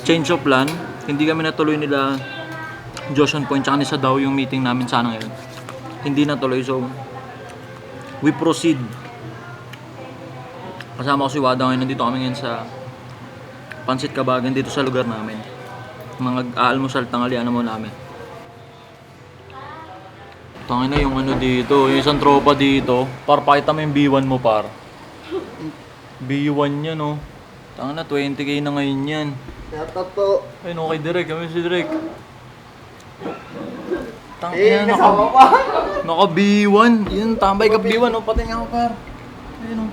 change of plan. Hindi kami natuloy nila Josh on Point tsaka ni Sadaw yung meeting namin sana ngayon. Hindi natuloy, so we proceed. Kasama ko si Wada ngayon. Nandito kami ngayon sa Pansit Kabagan dito sa lugar namin. Mga aalmusal tanghalian mo namin. Tangin na yung ano dito, yung isang tropa dito. Par, pakita mo yung B1 mo, par. B1 yan, oh. Tangin na, 20k na ngayon yan. Shoutout po. Ayun, okay, Direk. Kami si Direk. Eh, nasama pa. Naka B1. Yan, tambay ka B1, oh. Pati nga ako, par. Ayun, oh.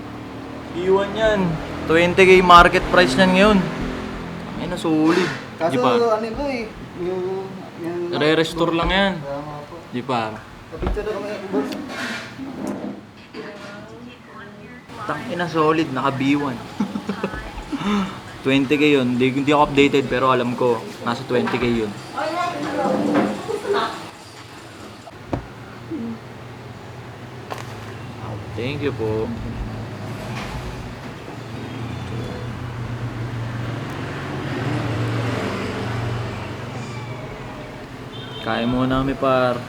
B1 yan. 20k market price niyan ngayon. Ayun na, solid. Kaso Di pa. ano ito eh. Yung... Re-restore lang yan. Tama po. Di pa. Kapicture na kami, boss. Tangina, solid, naka B1. 20k yun. Hindi ako updated pero alam ko nasa 20k yun. Thank you po. Kaya mo namin, par.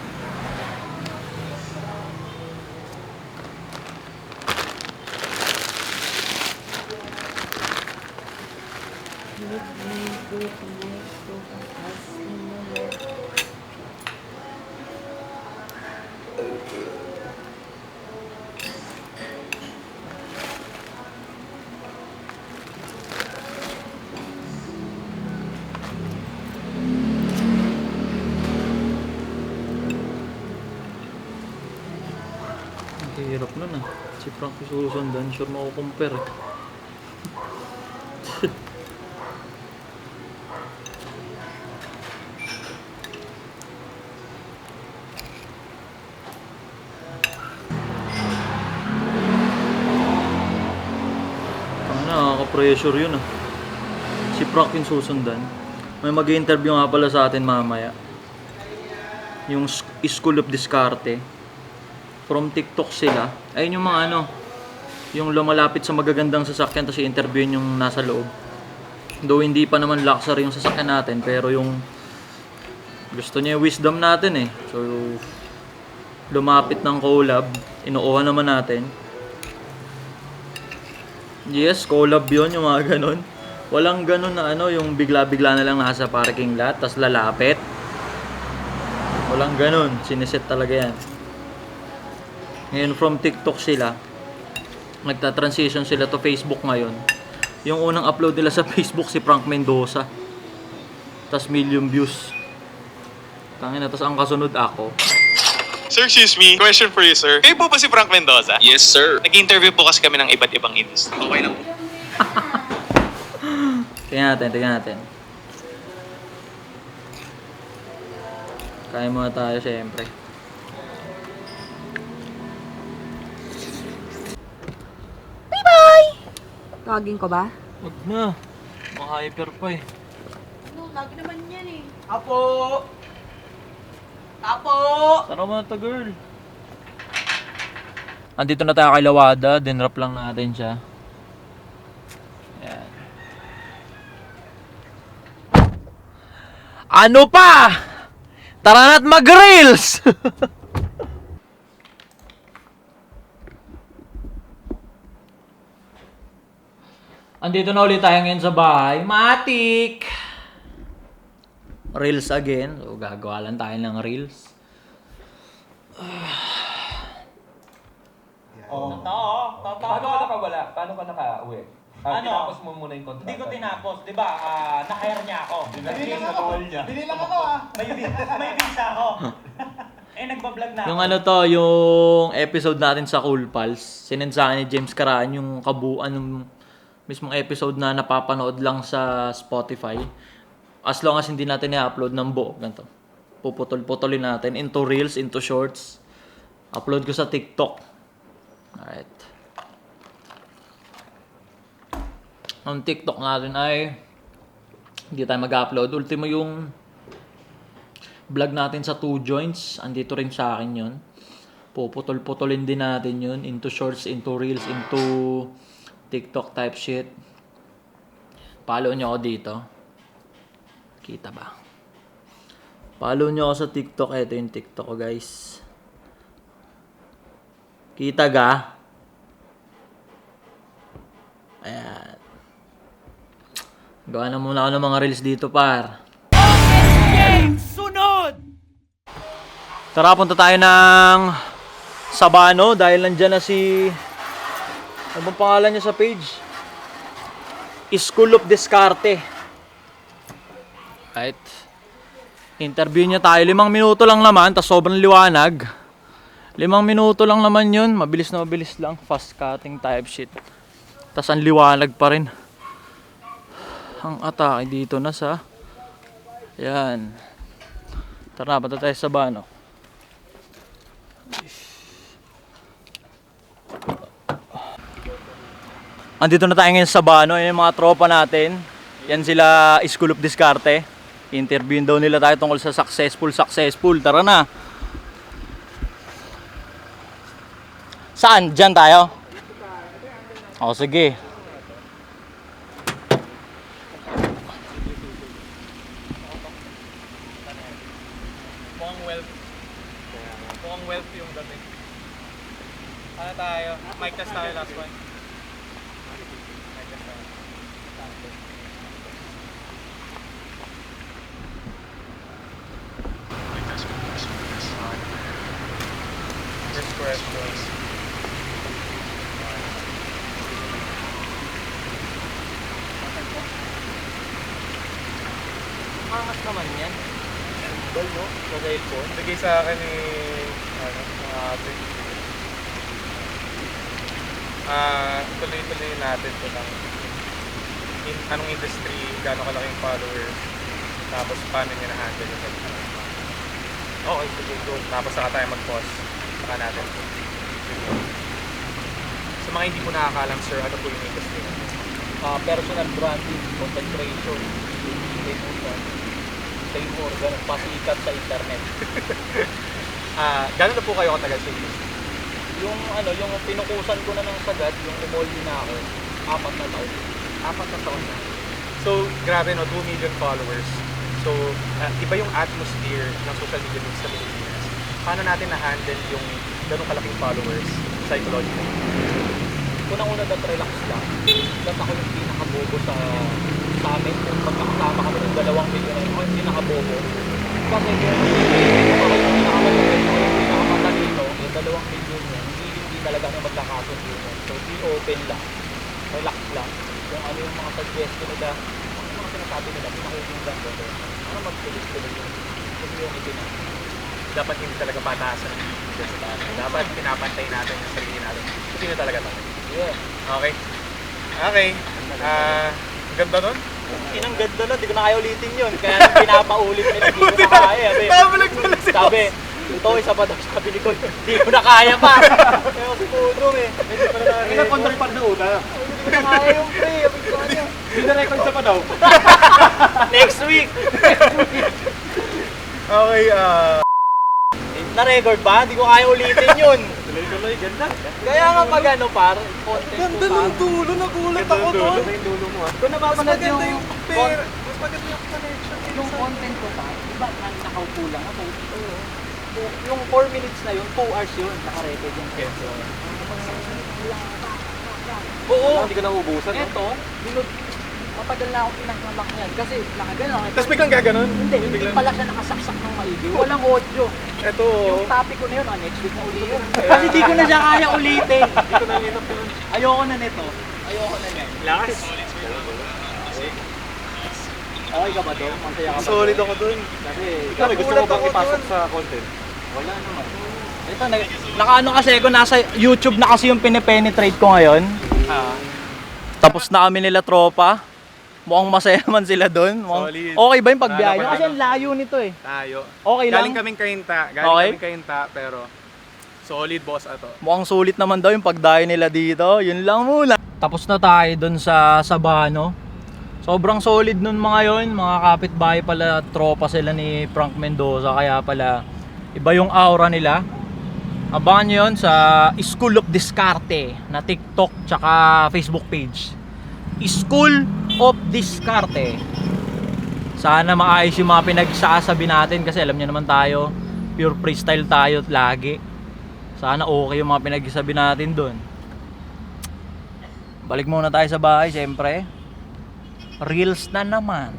Ang hirap nun ah. Si Frank susundan, sure mako-compare. Nakaka-pressure yun ah. Si Frank yung susundan. May mag-interview nga pala sa atin mamaya. Yung School of Discarte. From TikTok sila. Ayun yung mga ano, yung lumalapit sa magagandang sasakyan tapos i-interviewin yung nasa loob. Though hindi pa naman luxury yung sasakyan natin, pero yung gusto niya yung wisdom natin eh. So, lumapit ng collab, inuuha naman natin. Yes, collab yun, yung mga ganun. Walang ganun na ano, yung bigla-bigla na lang nasa parking lot, tas lalapit. Walang ganun, siniset talaga yan. Ngayon from TikTok sila, nagta-transition sila to Facebook ngayon. Yung unang upload nila sa Facebook si Frank Mendoza. Tas million views. Tangina, tas ang kasunod ako. Sir, excuse me. Question for you, sir. Kayo po ba si Frank Mendoza? Yes, sir. Nag-interview po kasi kami ng iba't ibang industry. Okay lang po. Tingnan natin. Kaya muna tayo siyempre. Login ko ba? Wag na. Maka-hyper pa eh. No, lagi naman yan eh. Apo! Apo! Tara mo na to, girl. Andito na tayo kay Lawada. Dinrap lang natin siya. Yan. Ano pa? Tara na't mag-reels! Andito na ulit tayo ngayon sa bahay. Matik! Reels again. So, gagawa lang tayo ng reels. Paano ka naka-uwi? Tinapos mo muna yung kontrata. Hindi ko tinapos, di ba? Na-hire niya ako. Bili lang ako ah. May visa ako. Nagbablog na Yung ako. ano to, yung episode natin sa Cool Pals. Sinend sa akin ni James Karaan yung kabuuan ng mismong episode na napapanood lang sa Spotify. As long as hindi natin i-upload ng buo, ganito. Puputol-putulin natin into reels, into shorts. Upload ko sa TikTok. Alright. Ang TikTok natin ay hindi tayo mag-upload. Ultimo yung vlog natin sa 2 joints. Andito rin sa akin yun. Puputol-putulin din natin yun into shorts, into reels, into TikTok type shit. Follow nyo ako dito. Kita ba? Follow nyo ako sa TikTok. Ito yung TikTok ko, guys. Kita ga? Ayan. Gawa na muna ako ng mga reels dito, par. Tara, punta tayo ng Sabano dahil nandyan na si... Ano bang pangalan niya sa page? School of Discarte. Right. Interview niya tayo. 5 minuto lang naman, tas sobrang liwanag. 5 minuto lang naman yun. Mabilis na mabilis lang. Fast cutting type shit. Tas ang liwanag pa rin. Ang atake dito na sa... Yan. Tara, punta tayo sa Sabano. Andito na tayo ngayon sa Sabano. Yan yung mga tropa natin. Yan sila School of Discarte. Interviewin daw nila tayo tungkol sa successful. Tara na. Saan? Diyan tayo? O sige. Mukhang wealth yung dating. Ano tayo? Mic test tayo last one. Mic test tayo. First question. Angas naman yan. Bal mo? Sa cellphone. Bigay sa akin ni mga ate. Tuloy-tuloy natin ito ng anong industry, gano'ng kalaking followers, tapos paano niya na-handle yung ganito. Okay, sige, go. Tapos saka tayo mag-pause. Saka natin. Sa mga hindi po nakakalam, sir, ano po yung industry? Personal branding, content creation, same organ, pasikat sa internet. Gano'n na po kayo katagal sa industry? Yung pinukusan ko na ng sagad, yung umoldi na ako, 4 na taon. 4 na taon na. So, grabe no, 2 million followers. So, iba yung atmosphere ng social media dito sa Pilipinas. Paano natin na-handle yung ganong kalaking followers psychologically? Unang-una relax lang. Kasi ako yung pinakabobo sa amin. Kung magkakasama kami ng 2 milyon, ako yung pinakabobo. Kasi kung ako yung pinakamatalino, yung 2 milyon yun, hindi talaga kami magkakasundo yun. So, be open lang. Relax lang. Kung ano yung mga suggestion nila, yung mga sinasabi nila, pinakikinggan ko. Ano magtulis-tulis yung community na. Dapat hindi talaga pataasan. Dapat pinapantay natin yung sarili natin. Kasi yun talaga tayo. Yeah. Okay. Okay. Ganda nun? Inang ganda na, di ko na kaya ulitin yun. Kaya nang pinapaulit nila, di ko na kaya. Nabalag pala si Sabi, ito isa pa daw sabi ni Col, di ko na kaya pa. Kaya kasi pudong eh. Hindi pa na Hindi na kontra pa na una. Hindi ko na kaya yung pre. Sabi ko kanya. Hindi na record sa pa daw. Next week. Okay, Na-record ba? Di ko kaya ulitin yun. Tuloy-tuloy, ganda. Kaya nga pag ano par, content Ganda ko par. ng dulo, nagulat ako doon. Kung Mas napapanood maganda yung, yung pair. Mas maganda yung connection. yung content ko par, diba nakaupo lang ako. Yung 4 minutes na yun, 2 hours yun, naka-record yung sensor. Oo. Hindi ka naubusan. Eto, matagal na akong pinagmamak niyan kasi nakagano. tapos biglang gaganon? Hindi pala siya nakasaksak ng maigi. Walang audio. Ito, Yung topic ko na yun, next week na ulit yun. Kasi di ko na siya kaya ulitin. Hindi ko nalinap yun. Ayoko na nito. Ayoko na yan. lakas. Okay ka ba doon? Masaya ka ba? Solid ako dun. Kasi Ikaw, may gusto mo bang ipasok sa content? wala naman. Ito, nakaano kasi ako, nasa YouTube na kasi yung pinipenetrate ko ngayon. Tapos na kami nila tropa. Mukhang masaya naman sila doon. Solid. Okay ba yung pagbiyahe nyo? Lalo pa Kasi ang layo nito eh. Tayo. Okay lang? Galing kaming kainta. Okay. Pero solid boss ato. Mukhang sulit naman daw yung pagdayo nila dito. Yun lang muna. Tapos na tayo doon sa Sabano. Sobrang solid nun mga yon. Mga kapitbahay pala, tropa sila ni Frank Mendoza. Kaya pala iba yung aura nila. Abangan nyo yun sa School of Discarte na TikTok tsaka Facebook page. School of Discarte. Sana maayos yung mga pinagsasabi natin kasi alam niyo naman tayo, pure freestyle tayo lagi. Sana okay yung mga pinagsasabi natin doon. Balik muna tayo sa bahay, syempre. Reels na naman.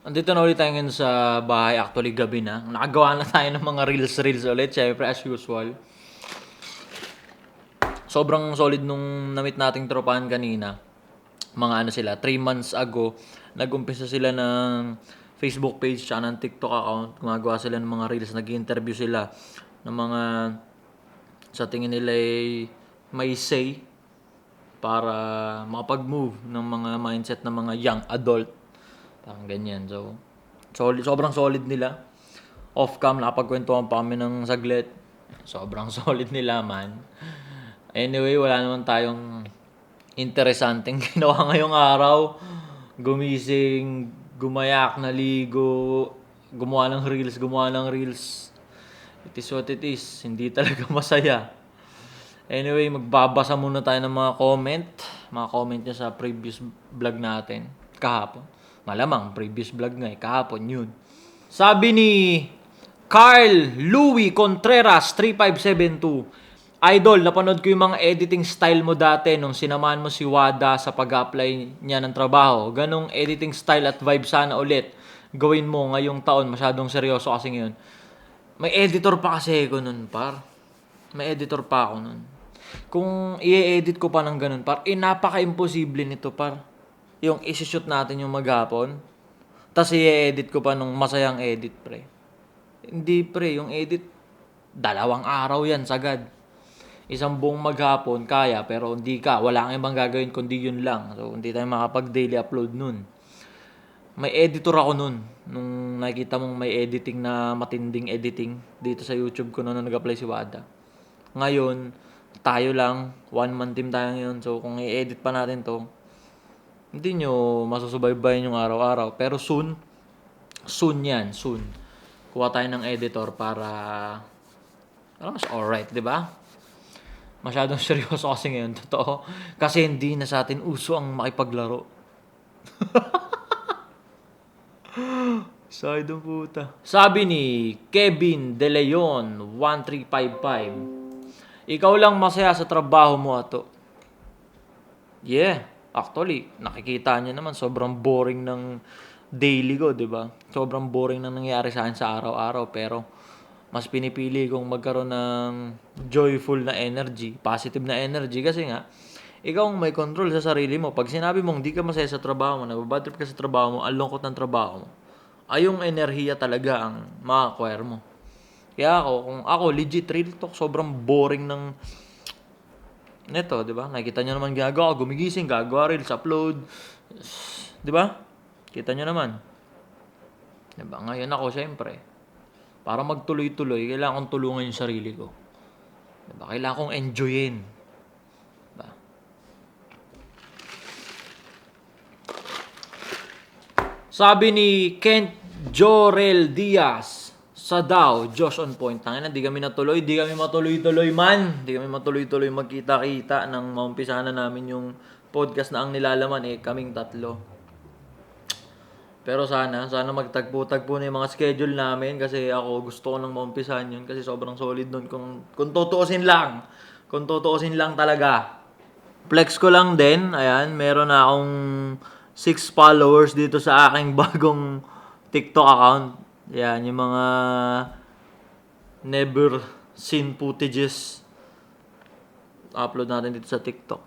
Andito na ulit tayo ngayon sa bahay, actually gabi na. Nakagawa na tayo ng mga reels ulit, syempre as usual. Sobrang solid nung na-meet nating tropahan kanina. Mga ano sila, 3 months ago, nag-umpisa sila ng Facebook page tsaka ng TikTok account. Gumagawa sila ng mga reels, nag-interview sila ng mga sa tingin nila ay may say para makapag-move ng mga mindset ng mga young adult. Parang ganyan. So, sobrang solid nila. Off-cam, nakapagkwentuhan pa kami ng saglit. Sobrang solid nila, man. Anyway, wala naman tayong interesanteng ginawa ngayong araw. Gumising, gumayak, naligo, gumawa ng reels. It is what it is. Hindi talaga masaya. Anyway, magbabasa muna tayo ng mga comment. Mga comment nyo sa previous vlog natin. Kahapon. Malamang, previous vlog nga eh. Kahapon yun. Sabi ni Carl Louis Contreras 3572. Idol, napanood ko yung mga editing style mo dati nung sinamahan mo si Wada sa pag-apply niya ng trabaho. Ganong editing style at vibe sana ulit gawin mo ngayong taon. Masyadong seryoso kasi ngayon. May editor pa kasi ako nun, par. May editor pa ako nun. Kung i-edit ko pa ng ganun, par, napaka-imposible nito, par. Yung isi-shoot natin yung maghapon, tas i-edit ko pa nung masayang edit, pre. Hindi, pre. Yung edit, 2 araw yan, sagad. Isang buong maghapon, kaya, pero hindi ka. Wala kang ibang gagawin kundi yun lang. So, hindi tayo makapag-daily upload nun. May editor ako nun. Nung nakikita mong may editing na matinding editing dito sa YouTube ko noon na nag-apply si Wada. Ngayon, tayo lang. 1-man team tayo ngayon. So, kung i-edit pa natin to, hindi nyo masusubaybayan yung araw-araw. Pero soon yan. Kuha tayo ng editor para mas alright, di ba? Masyadong seryoso kasi ngayon, totoo. Kasi hindi na sa atin uso ang makipaglaro. Side ng puta. Sabi ni Kevin De Leon 1355. Ikaw lang masaya sa trabaho mo, ato. Yeah. Actually, nakikita niyo naman sobrang boring ng daily ko, 'di ba? Sobrang boring na nangyayari sa akin sa araw-araw, pero mas pinipili kong magkaroon ng joyful na energy, positive na energy kasi nga ikaw ang may control sa sarili mo. Pag sinabi mong hindi ka masaya sa trabaho mo, nababad trip ka sa trabaho mo, ang lungkot ng trabaho mo, ay yung enerhiya talaga ang ma-acquire mo. Kaya kung ako, legit, real talk, sobrang boring ng neto, di ba? Nakikita nyo naman ginagawa, gumigising, gagawa reels, upload. Di ba? Kita nyo naman. Di ba? Ngayon ako, syempre, para magtuloy-tuloy, kailangan kong tulungan yung sarili ko. Di ba? Kailangan kong enjoyin. Di ba? Sabi ni Kent Jorel Diaz sa Dow, Josh on point. Tangina, di kami natuloy, di kami matuloy-tuloy man. Di kami matuloy-tuloy magkita-kita nang maumpisahan na namin yung podcast na ang nilalaman kaming 3. Pero sana magtagpo-tagpo na yung mga schedule namin kasi ako gusto ko nang maumpisahan yun kasi sobrang solid nun kung tutuusin lang. Kung tutuusin lang talaga. Flex ko lang din, ayan, meron na akong 6 followers dito sa aking bagong TikTok account. Yan, yung mga never seen footages upload natin dito sa TikTok.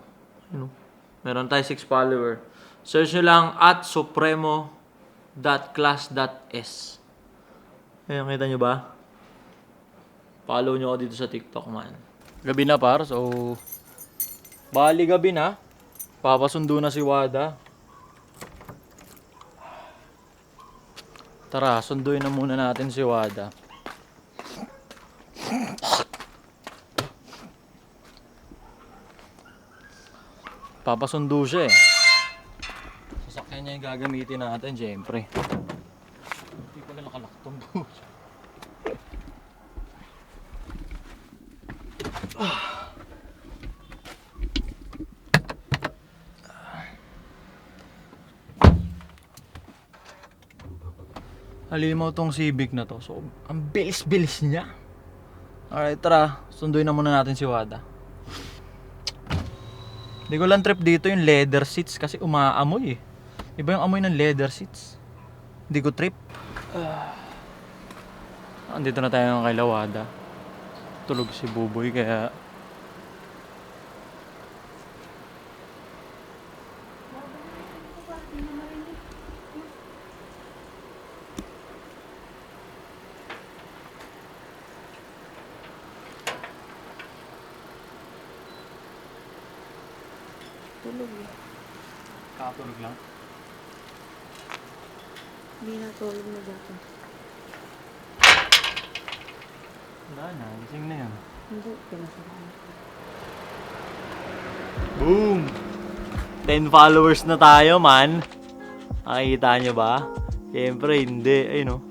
Meron tayo 6 follower. Search nyo lang @supremo.class.s. Ayun, kita nyo ba? Follow nyo ako dito sa TikTok, man. Gabi na, par. So, bali gabi na. Papasundo na si Wada. Tara, sunduin na muna natin si Wada. Papasundo siya eh. Sasakyan niya yung gagamitin natin, syempre. Hindi pala nakalakton po. Halimaw tong Civic na to. So, ang bilis-bilis niya. Alright, tara. Sunduin na muna natin si Wada. Hindi ko lang trip dito yung leather seats kasi umaamoy eh. Iba yung amoy ng leather seats. Hindi ko trip. Andito na tayo kay Wada. Tulog si Buboy kaya... Tulog eh. Kakatulog lang. Hindi na tulog na dati. Wala na, gising na yun. Hindi, pinasaraan ko. Boom! 10 followers na tayo, man. Nakikita nyo ba? Siyempre, hindi. Ayun, no?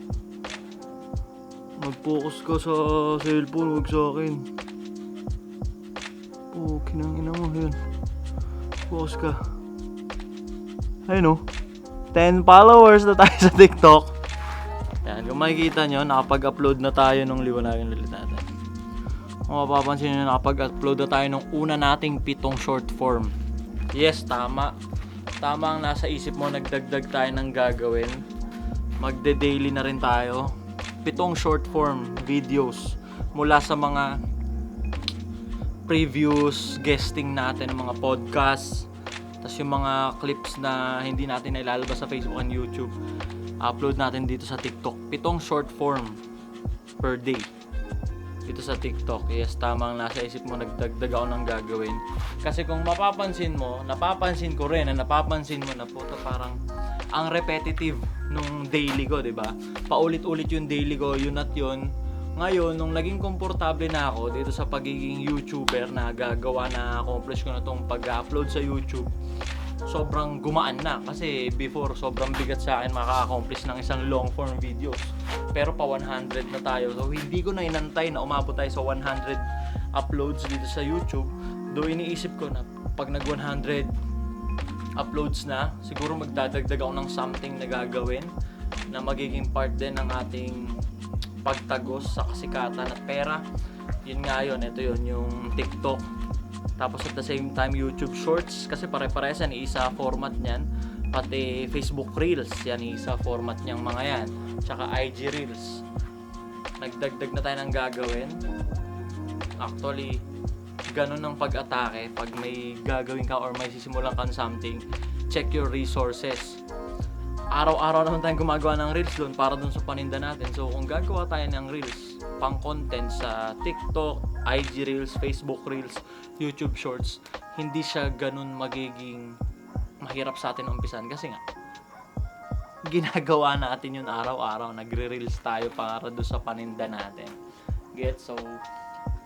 Mag-focus ka sa cellphone, huwag sa akin. Oh, kinang ina mo. Ayun. Focus ka. Ayun, no? 10 followers na tayo sa TikTok. Yan, kung makikita nyo, nakapag-upload na tayo ng liwanagan ulit natin. Kung mapapansin nyo, nakapag-upload na tayo ng una nating 7 short form. Yes, tama. Tama ang nasa isip mo, nagdagdag tayo ng gagawin. Magde-daily na rin tayo. 7 short form videos mula sa mga previous guesting natin ng mga podcasts. Tapos yung mga clips na hindi natin nailalabas sa Facebook and YouTube, upload natin dito sa TikTok. 7 short form per day dito sa TikTok. Yes, tama ang nasa isip mo, nagdagdag ako ng gagawin. Kasi kung mapapansin mo, napapansin ko rin, napapansin mo na puto parang ang repetitive nung daily ko, 'di ba? Paulit-ulit yung daily ko, yun at yun. Ngayon, nung naging komportable na ako dito sa pagiging YouTuber na gagawa na accomplish ko na tong pag-upload sa YouTube, sobrang gumaan na. Kasi before, sobrang bigat sa akin maka-accomplish ng isang long form videos. Pero pa 100 na tayo. So, hindi ko na inantay na umabot tayo sa 100 uploads dito sa YouTube. Though iniisip ko na pag nag 100 uploads na, siguro magdadagdag ako ng something na gagawin na magiging part din ng ating pagtagos sa kasikatan at pera. Yun nga yun, ito yun, yung TikTok. Tapos at the same time, YouTube Shorts. Kasi pare-parehas yan, isa format niyan. Pati Facebook Reels, yan isa format niyang mga yan. Tsaka IG Reels. Nagdagdag na tayo ng gagawin. Actually, ganun ang pag-atake. Pag may gagawin ka or may sisimulan kang something, check your resources. Araw-araw naman tayong gumagawa ng reels doon para doon sa paninda natin. So kung gagawa tayo ng reels, pang content sa TikTok, IG Reels, Facebook Reels, YouTube Shorts, hindi siya ganun magiging mahirap sa atin umpisan. Kasi nga, ginagawa natin yun araw-araw. Nagre-reels tayo para doon sa paninda natin. Get? So,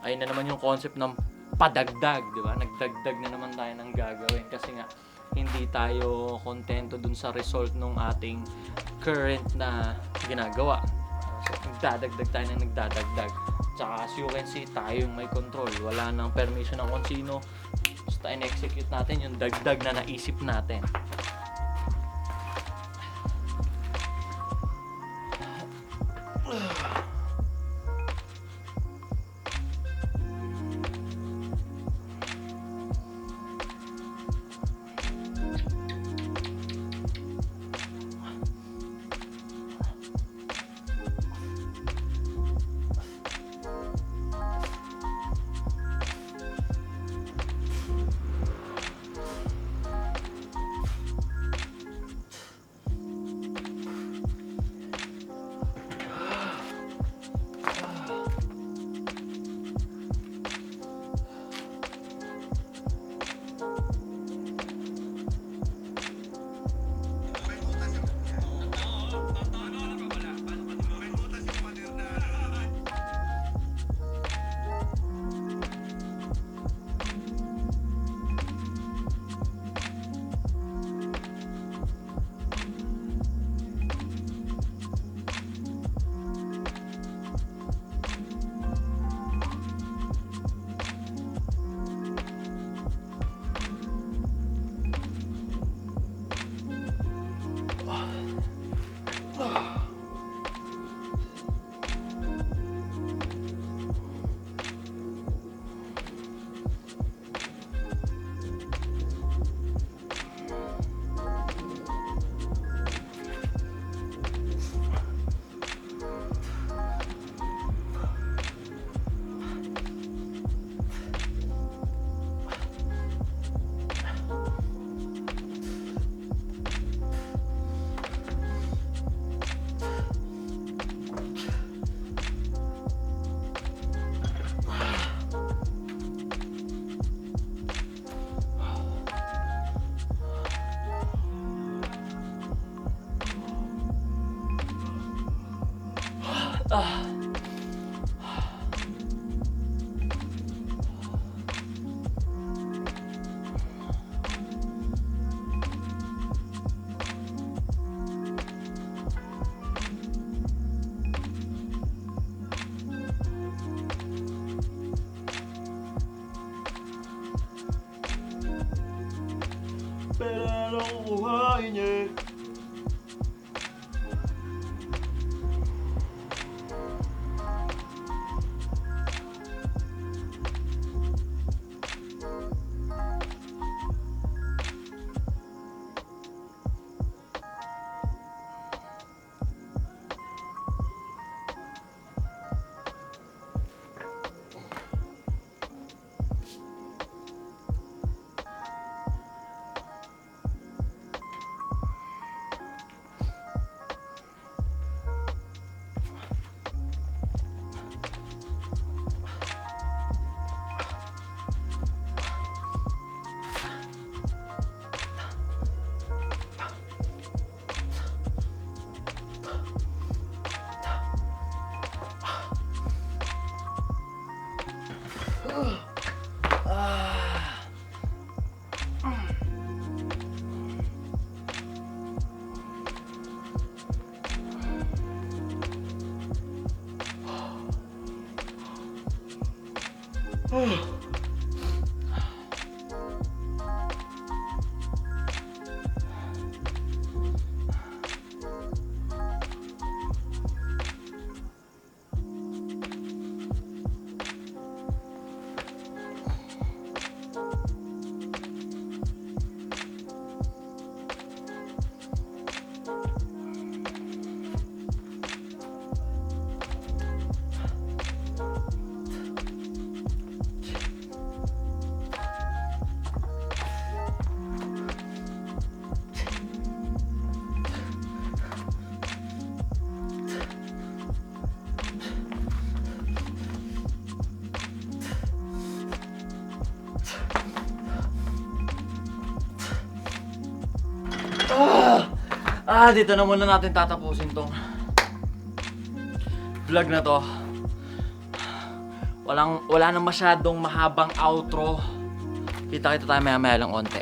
ayun na naman yung concept ng padagdag, di ba? Nagdagdag na naman tayo ng gagawin. Kasi nga, hindi tayo kontento dun sa result ng ating current na ginagawa. So, nagdadagdag tayo ng nagdadagdag. Tsaka as you can see, tayo yung may control. Wala nang permission ng kung sino. Basta in-execute natin yung dagdag na naisip natin. Pero ano kukuhain niya? Dito na muna natin tatapusin tong vlog na to. Wala nang masyadong mahabang outro. Kita-kita tayo maya-maya lang onte.